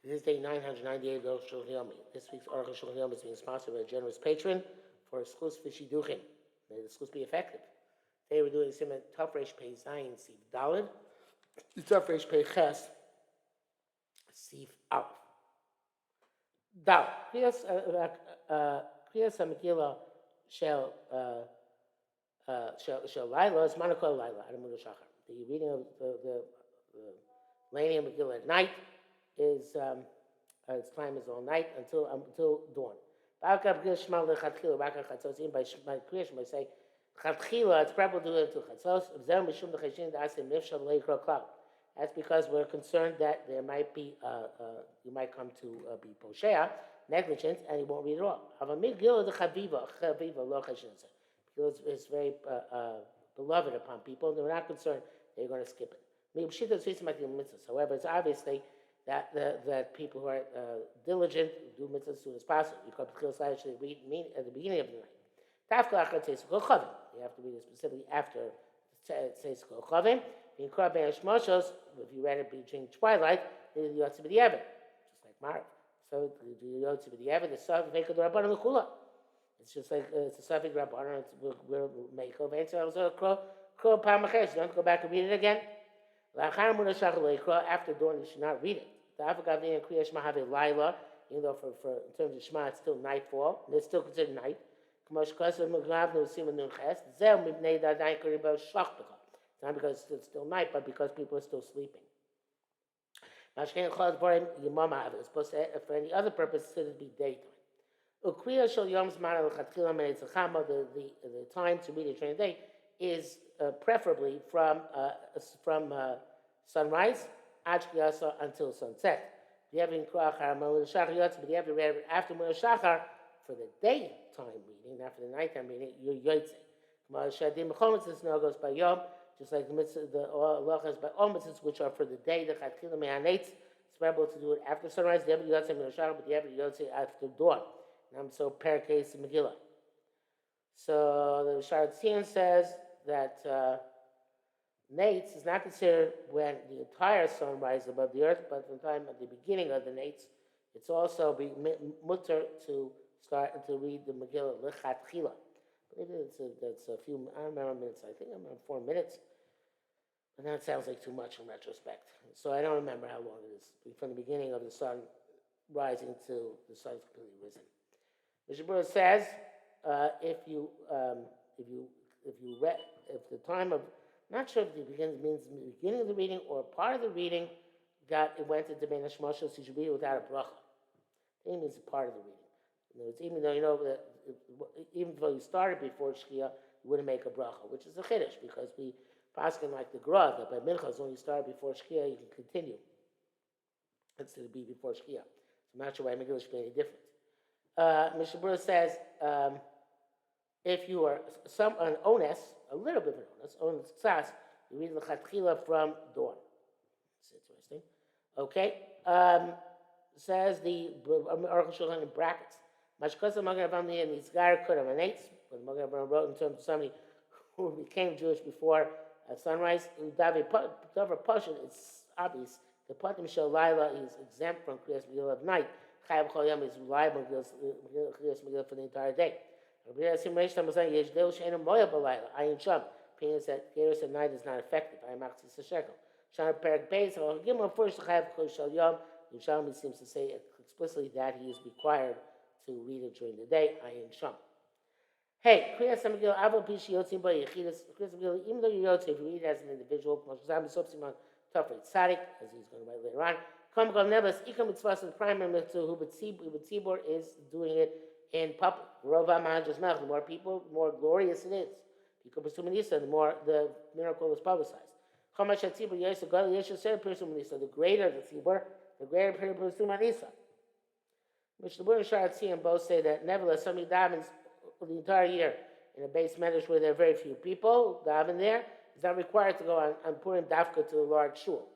This is day 998 of Arukh HaShulchan. This week's Arukh HaShulchan is being sponsored by a generous patron for exclusive shiduchim. May the exclusive be effective. Today we're doing a Simon Tafresh Pei Zayin Sif Dalid. Tafresh Pei Ches Sif Aleph. Dal. Kriyas HaMegillah Shel Laila is Manakol Laila Adam Shachar. The reading of the laying of Megillah at night is its time is all night until dawn. By Kriyash by say Chatchila, it's preferable to do it to Chatzos. That's because we're concerned that there might be you might come to be poshea, negligent, and you won't read it all. Have a Megillah the Chaviva lo Chashin. Because it's very beloved upon people, they're not concerned they're going to skip it. However, it's obviously that people who are diligent do mitzvahs as soon as possible. You can read at the beginning of the night. You have to read it specifically after Tzeis Kol Chavim. If you read it between twilight, you have to be the Evan, just like Marav. So you have to be the Evan. The Safik Vekad Rabbanan L'Kula. It's just like it's a Safik Rabbanan. We'll make over. And so Kol Pamachesh. Don't go back and read it again. After dawn, you should not read it. Even though for in terms of Shema, it's still nightfall, and it's still considered night. It's not because it's still night, but because people are still sleeping. It's supposed to, for any other purpose, it's to be daytime. The time to read it during the day is preferably from sunrise until sunset. But you have to read it after Munah Shachar for the daytime reading, not for the nighttime reading. You're yotzei. Goes by yom, just like the halachas by all mitzvahs, which are for the day. The chatchila me'anetz. It's preferable to do it after sunrise. The other yotzei Munah Shachar, but the other yotzei after dawn. So per case Megillah. So the Sharatzian says that nates is not considered when the entire sun rises above the earth, but from the time at the beginning of the nates, it's also mutter to start to read the Megillah lechatchila. That's a few. I don't remember minutes. I think I'm on 4 minutes, and that sounds like too much in retrospect. So I don't remember how long it is from the beginning of the sun rising to the sun's completely risen. Mishabura says if the time of, not sure if the beginning means the beginning of the reading or part of the reading it went into Ben Hashmoshes, so you should read it without a bracha. It means a part of the reading. Even though you know that even though you started before Shkia, you wouldn't make a bracha, which is a chiddush because we paskin like the Gra that by Minchas when you start before Shkia you can continue instead of be before Shkia. So I'm not sure why Megillah should be any different. Mishabura says if you are an ones, a little bit of an ones tzas, you read the chatchila from dawn. That's interesting. Okay. Says the Arukh HaShulchan in brackets. Mashkosa Magen Avram and Nizgar Kuram Anates, what Magen Avram wrote in terms of somebody who became Jewish before sunrise. Udavi Pashan, it's obvious. The Patim Shel Laila is exempt from Kriyas Megillah of night. Chayav Chol Yom is reliable Kriyas Megillah for the entire day. Rabbi Yassim Reish Tam was saying Yesh Deu She'enu Moya B'Laila. Ayin Sham. Opinions that Kriyas at night is not effective. Ayin Machzis HaShekel. Shana Perak Beis. Gimel first Chayav Chol Shel Yom. Yerushalmi seems to say explicitly that he is required to read it during the day. Ayin Sham. Hey, Kriyas Megillah Aval Pishi Yotzim Bo Yechidus. Kriyas Megillah, even though you Yotzim, if you read it as an individual, Moshe Sobsiman Tafrei Tzadik, as he's going to write later on. Come Neves Ikam Mitzvah, the primary mitzvah who B'tzibur is doing it in public. Rova Mahajas Melch, the more people, the more glorious it is. Because Pursumanisa, the more the miracle is publicized. Chamash HaTzibur Yesha Gal Yesha Ser Pursumanisa, the greater the Tzibur, the greater Pursumanisa. Which the Buddha and Sharatzian both say that nevertheless, somebody davens the entire year in a base medrash where there are very few people, daven there, is not required to go on Purim Dafka to a large shul.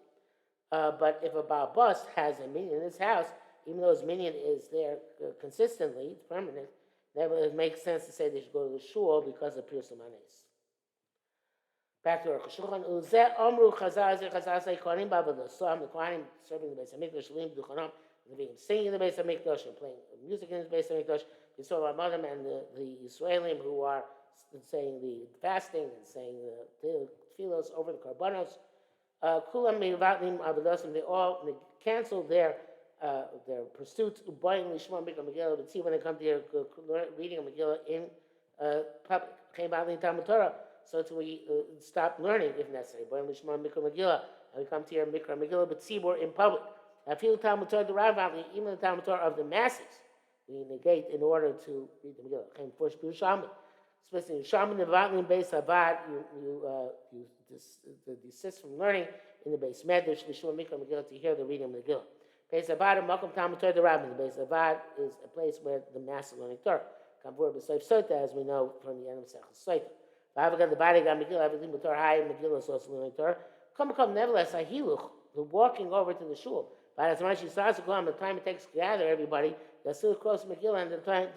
But if a Baal Bus has a minion in his house, even though his minion is there consistently, it's permanent, nevertheless it makes sense to say they should go to the shul because of Pirsum Anes. Back to Arukh HaShulchan. Uzeh Omru Chazal Zeh Chazal Say Kohanim Bavada. Some the Kohanim serving the Beis Hamikdash, Lim Duchanom, singing in the Beis Hamikdash and playing music in the Beis Hamikdash. We saw Ramadan and the Israelim who are saying the fasting and saying the tefillos over the korbanos. Kulam Mevatlim Avodasim. They all canceled their pursuits. Ubayim Lishma Mikra Megillah. But see when they come to here reading a Megillah in public. Came out in Talmud Torah. So till we stop learning if necessary. Ubayim Lishma Mikra Megillah. And we come to here Mikra Megillah, but Tzibur in public. I feel Talmud Torah the Rav, even the Talmud Torah of the masses, we negate in order to read the Megillah. Came first Yerushalmi. Especially Yerushalmi Nevatlim Beis Avad, you desist from learning in the Beis Medrash, Lishma Mikra Megillah, to hear the reading of the Megillah. Beis Avad and Makom Talmud Torah the Rabbin. The Beis Avad is a place where the mass is learning Torah. Kamvur B'Soif Sota, as we know from the end of Sechus Sota. V'avagan the body got Megillah, everything with Torah high, Megillah is also learning Torah. Come, nevertheless, Ahiluch, the walking over to the shul. But as much as starts to go on, the time it takes to gather everybody, they'll still cross Megillah, and the time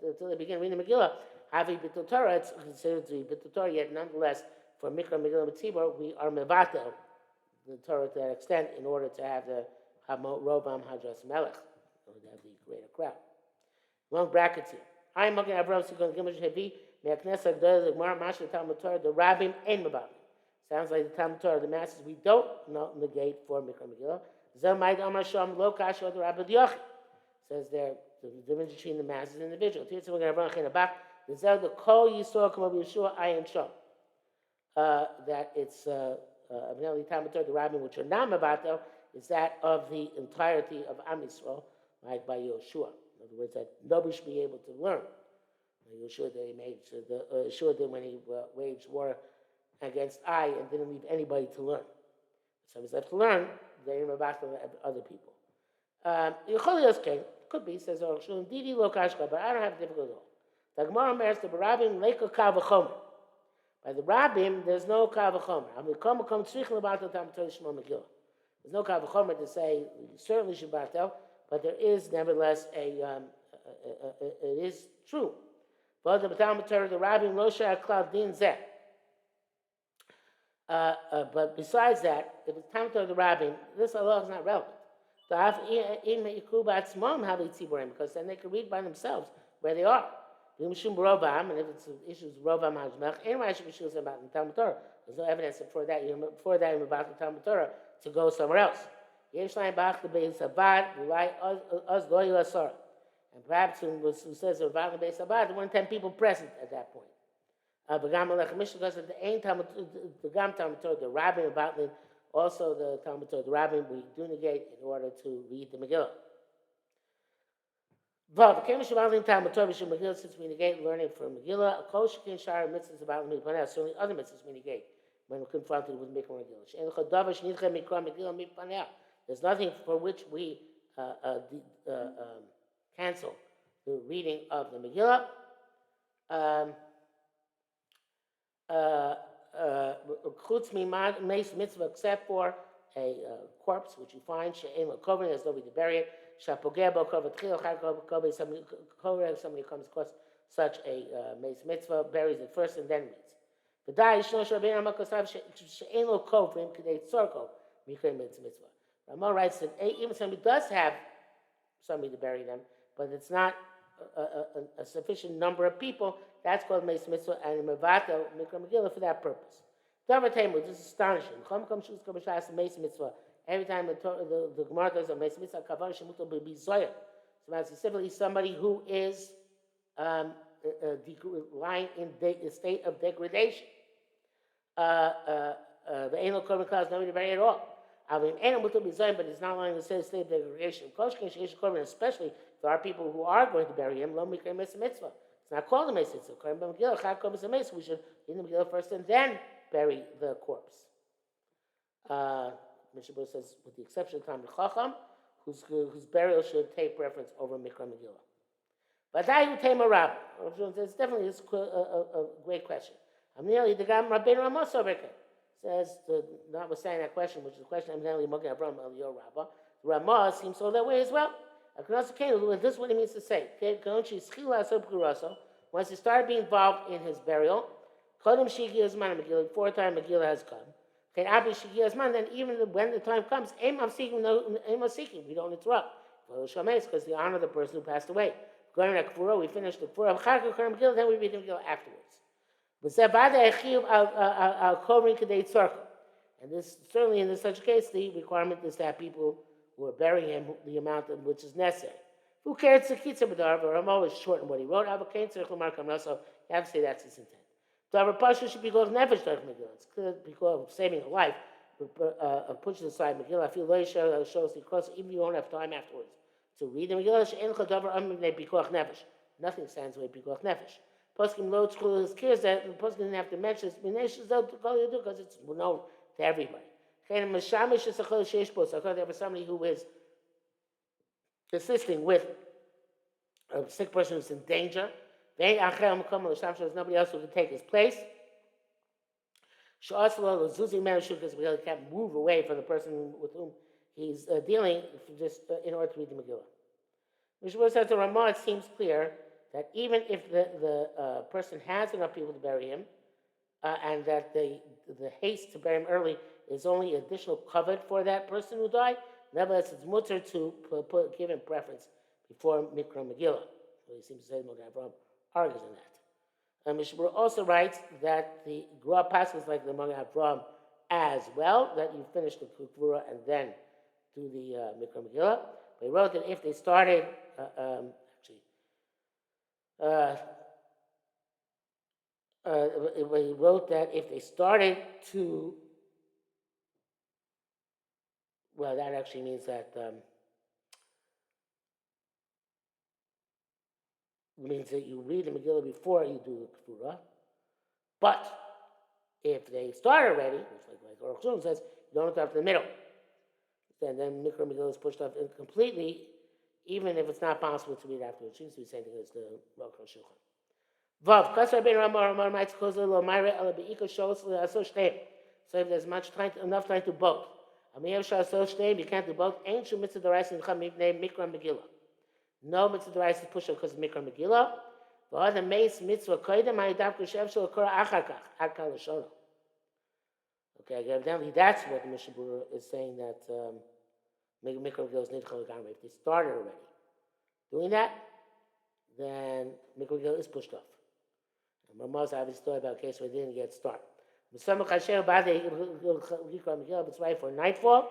until they begin reading the Megillah, Havi B'Tul Torah, it's considered to be B'Tul Torah, yet nonetheless, for Mikra Megillah B'Tzibur, we are Mevatel, the Torah to that extent, in order to have the Rovam Hadras Melech, or to have the greater crowd. Long brackets here. I'm looking at Abraham Sikon Gimel Hevi, Me'aknesa Gdolah, the Gemara, Mashal Talmud Torah, the Rabbim, and Mevatel. Sounds like the Talmud Torah, the masses, we don't negate for Mikra Megillah. Zemaid Amar Sham Lo Kasha or the Rabbi Yochi. Says there, the difference between the masses and the individual. Tirtzim we're going to run in the back. The Zel, the Kol Yisrael K'mo Yeshua Ayin Sham. That it's evidently Talmud Torah, the Rabbim, which are not Mevatel, is that of the entirety of Am Yisrael, like by Yeshua. In other words, that nobody should be able to learn. Yeshua did when he waged war against I and didn't leave anybody to learn. Somebody's left to learn, they didn't back to other people. Could be, says Arukh HaShulchan, Didi lo kashka, but I don't have difficulty at all. The Gemara merits the Barabim leka kav v'chomer. By the Rabbim, there's no kav v'chomer. There's no kav v'chomer to say you certainly should batel, but there is nevertheless it is true. But the Talmud Torah, the Rabbim lo she'al klal din zeh. But besides that, if it's Talmud Torah the Rabbim, this Allah is not relevant. Because then they can read by themselves where they are. And if it's issues Rovam there's no evidence for that even about the Talmud Torah to go somewhere else. And perhaps who says there weren't 10 people present at that point. Because the ain't Talmud Torah, the Rabbim about them, also the Talmud Torah, the Rabbim, we do negate in order to read the Megillah. Since we negate learning from Megillah, a Koshikin Shara mitzvahs about Mikra, certainly other mitzvahs we negate when we're confronted with Mikra Megillah. There's nothing for which we cancel the reading of the Megillah. Except for a corpse which you find there's nobody to bury it. Somebody comes across such a mace mitzvah, buries it first and then reads. Ramah writes that even somebody does have somebody to bury them, but it's not a sufficient number of people. That's called Meis Mitzvah and Mevatel Mikra Megillah for that purpose. Davar Taimur, this is astonishing. Every time the Gemara does a Meis Mitzvah, Kavan Shemuto B'Bi Zoyer. So specifically somebody who is lying in a state of degradation. The Einol Korban Klal, nobody to bury at all. But it's not lying in a state of degradation. Especially if there are people who are going to bury him, Lo Mikra Mitzvah. It's not called a Meis Mitzvah. We should read the Megillah first and then bury the corpse. Mishnah says, with the exception of Talmid Chacham, whose burial should take preference over Mikra Megillah. But it's definitely a great question. Says, notwithstanding that question, which is the question I'm generally looking at from Eliyah Rabbah, the Ramah seems so that way as well. This is what he means to say. Once he started being involved in his burial, Kodem Shigi Azman Megillah, before time Megillah has come. Then even when the time comes, seeking, we don't interrupt. Because the honor of the person who passed away. Going to Kfura, we finish the Kfura of Megillah, then we read the Megillah afterwards. And this certainly in such a case, the requirement is that people who are burying him the amount of which is necessary. Who cares to keep some of the Ramo is short in what he wrote. So you have to say that's his intent. The Pasha should be called Nefesh Derech Megillah. It's because of saving a life. Pushing aside Megillah, I feel Leisha shows the cross, even if you don't have time afterwards. To read the Megillah, nothing stands away Pikuach Nefesh. Poskim Lo Tzchul is clear that the Poskim didn't have to mention this because it's known to everybody. There was somebody who is assisting with a sick person who's in danger. There's nobody else who can take his place. Because he can't move away from the person with whom he's dealing just in order to read the Megillah. Mishmur says to Ramah, it seems clear that even if the person has enough people to bury him, and that the haste to bury him early is only additional covet for that person who died, nevertheless, it's mutter to give him preference before Mikra Megillah. So he seems to say Avraham argues in that. And Mishmur also writes that the Gra passes like the Magen Avraham as well, that you finish the Kufura and then do the Mikra Megillah. But he wrote that if they started, he wrote that if they started to, well, that actually means that you read the Megillah before you do the Kfura. But if they start already, which like Arukh HaShulchan says, you don't have to have the middle. Then Mikra Megillah is pushed off completely, even if it's not possible to read afterwards. It seems to be the same thing as the Arukh HaShulchan. Vav, Kasar ben Ramah might cause a little Myra Ela Beika shows so if there's enough time to both. You can't do both. Ain't you mitzvah d'oraisa name Mikra Megillah. No mitzvah d'oraisa is pushed because of Mikra Megillah. The other mace mitzvah koydem ha'idavka shev shel kora acharkach hakal l'shona. Okay, evidently that's what the Mishnah Berurah is saying, that Mikra Megillah is nidchal l'gamrei. If they started already doing that, then Mikra Megillah is pushed off. And Ramah's obviously story about a case where they didn't get started. But it's right for nightfall.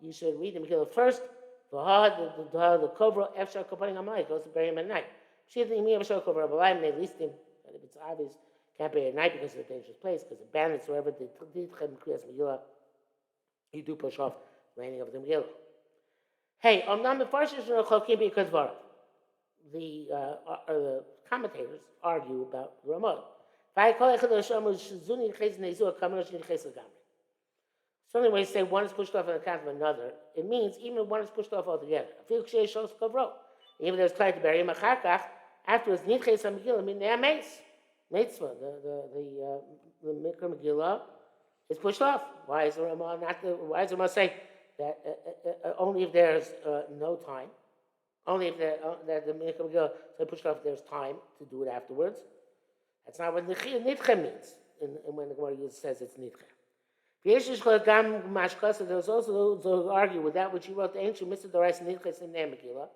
You should read the Megillah first. The Kovra Efshar Kopaning Amalai goes to bury him at night. She didn't mean Efshar Kovra Amalai, they least him. But if it's obvious, can't bury at night because of a dangerous place, because the bandits, wherever they did Kriyas Megillah, you do push off raining of the Megillah. Hey, the commentators argue about Ramah. Certainly when you say one is pushed off on account of another, it means even if one is pushed off altogether. Even if there's time to bury him, afterwards, Mitzvah, the Mikra Megillah is pushed off. Why is Ramah saying that only if there's no time, only if that the Mikra Megillah is pushed off if there's time to do it afterwards? That's not what Nidche means when the Gemara says it's Nidche. There's also those who argue with that which he wrote, the ancient Mitzvah D'Oraisa Nidche in their Megillah.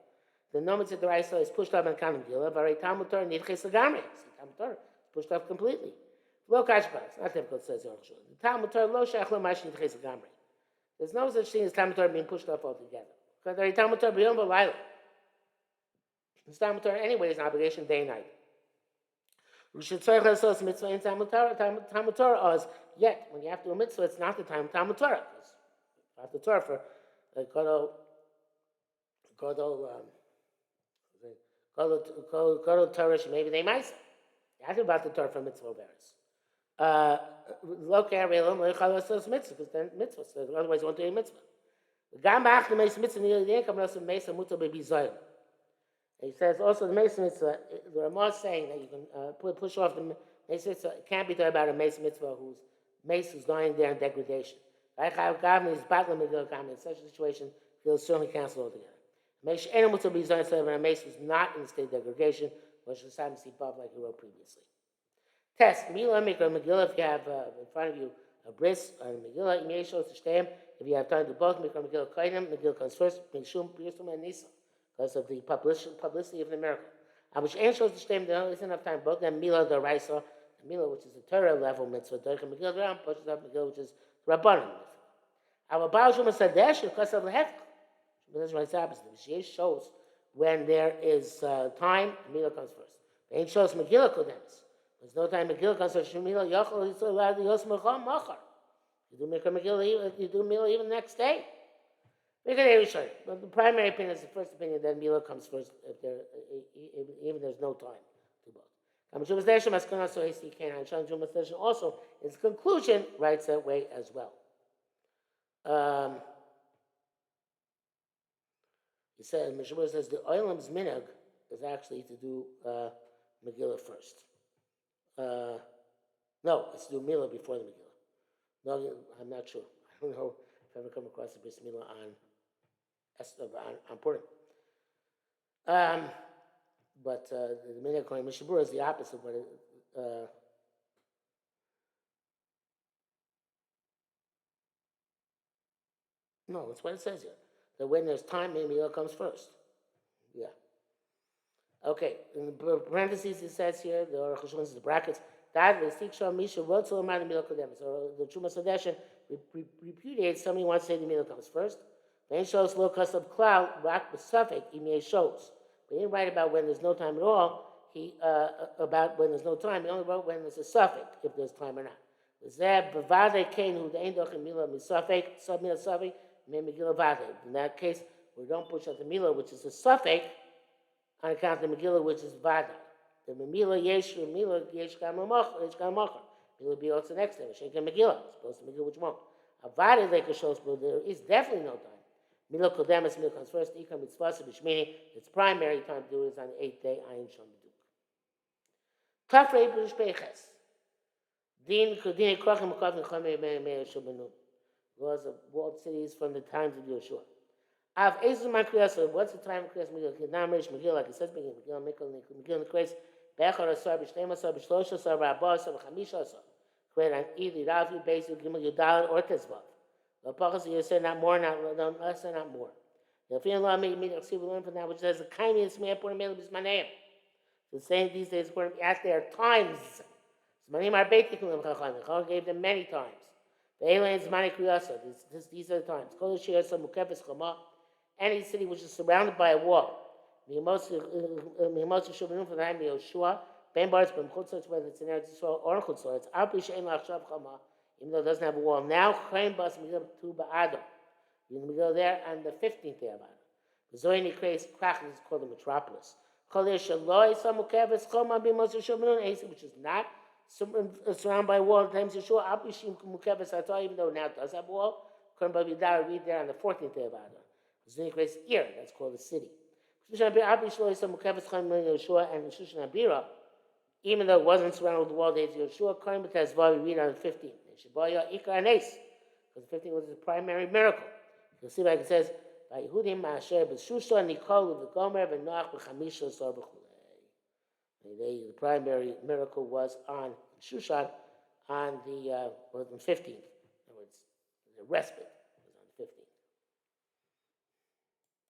The no Mitzvah D'Oraisa is pushed off on account of Megillah. Varei Talmud Torah Nidche Sagamri. Talmud Torah pushed off completely. Lo Kashba. It's not difficult, says Arukh HaShulchan. The Talmud Torah Lo Shach Lo Mash Nidche Sagamri. There's no such thing as Talmud Torah being pushed off altogether. Because Varei Talmud Torah B'yom V'Layla. It's Talmud Torah anyway is an obligation day and night. We should say Chesed mitzvah in Talmud Torah. Yet when you have to do a mitzvah, it's not the time of Talmud Torah. It's not the Torah for Godol Torah. Maybe they might say. You have to about the Torah for mitzvah bearers. Look at Realim Lechalos mitzvah because then mitzvah. So otherwise, you want to do a mitzvah. Gam ba'ach the meis mitzvah near the income of meis mutar bebizoyim. He says also the Mason Mitzvah, the Ramah is saying that you can push off the Mason Mitzvah. It can't be talking about a Mason Mitzvah whose Mace is lying there in degradation. In such a situation, he'll certainly cancel altogether. A Mace is not in a state of degradation, but should see above like he wrote previously. Test Mila Mikra Megillah if you have in front of you a bris or a Megillah. Imyeshos to stem. If you have time to do both, Mikra Megillah Kainim. Megillah comes first. Mishum Pirsum and Nisa because of the publicity of the miracle. Abush Ein Shos to stem. There isn't enough time. Both them Mila the Raisa, Mila which is the Torah level mitzvah. Doika Megillah Ram pushes up Megillah which is Rabbanim. Our Baal Shuma Sadesh because of the Hek. That's why it's opposite. She shows when there is time, Megillah comes first. Ein Shos Megillah Kodems. There's no time Megillah comes first. Shemila Yachol Yisrael allowed the Yosmacham Machar. You do Mikra Megillah, you do Mila even the next day. But the primary opinion is the first opinion that Mila comes first if there, even there's no time to both. Also, its conclusion writes that way as well. He said, Mishabur says the Oilam's minhag is actually to do Megillah first. No, it's to do Mila before the Megillah. No, I'm not sure. I don't know if I've ever come across a bris Mila on Purim. But the minhag according to Mishabur is the opposite. But no, that's what it says here. That when there's time, Mila comes first. Yeah. Okay. In the parentheses, it says here, the Arukh HaShulchan says the brackets. That the Siksha Misha wrote so amount of Mila Kodemis. So the Truma Sadeshin repudiates somebody wants to say the Mila comes first. Then shows low cost of cloud, rock with suffix, he shows. But he didn't write about when there's no time at all. He about when there's no time. He only wrote when there's a suffix, if there's time or not. In that case, we don't push out the Mila, which is a suffix, on account of the Megillah, which is Vada. The Mila Yesh, Mila Yesh Kamachar. Mila be also next to it. Sheikh Megillah. It's supposed to Megillah, which won't. A Vada Leka shows, but there is definitely no time. Mila Kodemis, Mila comes first. Ikram Mitzvah, which meaning its primary time to do is on the 8th day. Ayin Shom B'duk. Kafrei B'rish Peches. Din Kodine Krachim Kafim Chamei Meir Shobanu. Laws of walled cities from the times of Yeshua. Av Ezus Man Kriyasa. What's the time of Kriyas Megillah? Kedam Rish Megillah, like it says, Megillah Megillah Kriyas. Bechor Asar B'Shteim Asar B'Shlosh Asar B'Arba Asar B'Chamish Asar. Create on either Rav Yud Gimel Yudal or Tezvav. The Pachas you say not more, not less, and not more. The feeling law made me learn from that, which says the kindness may have put a mail is my name. So saying these days at their times. My name are Beitik Chacham. Chacham gave them many times. The aliens Mani Kriyasa. These are the times. Kol Shiyasa Mukefes Chama. Any city which is surrounded by a wall. Mihimotsu Shubanum from the time of Yoshua. Ben Baris Ben Chutzah, whether it's in Eretz Yisrael or in Chutzah, it's Alpi Shein Lachshav Chama. Even though it doesn't have a wall. Now, Chaim Bas Megillah Tu Ba'adam. You're going to go there on the 15th day of Adam. The Zoyni Kreis Krach is called the metropolis. Which is not surrounded by a wall at times Yeshua. Even though now it does have a wall. Read there on the 14th day of Adam. The Zoyni Kreis Ir, that's called the city. And Shushan Abira, even though it wasn't surrounded with the wall days of Yeshua, Karim B'Tezvav, we read on the 15th. Because the 15th was the primary miracle. You'll see like it says, by Yehudim Ma'asher B'Shusha Nikol V'Gomer V'Noach B'Chamisha Sor B'Chulei. The primary miracle was on Shushan on the 15th. In other words, the respite.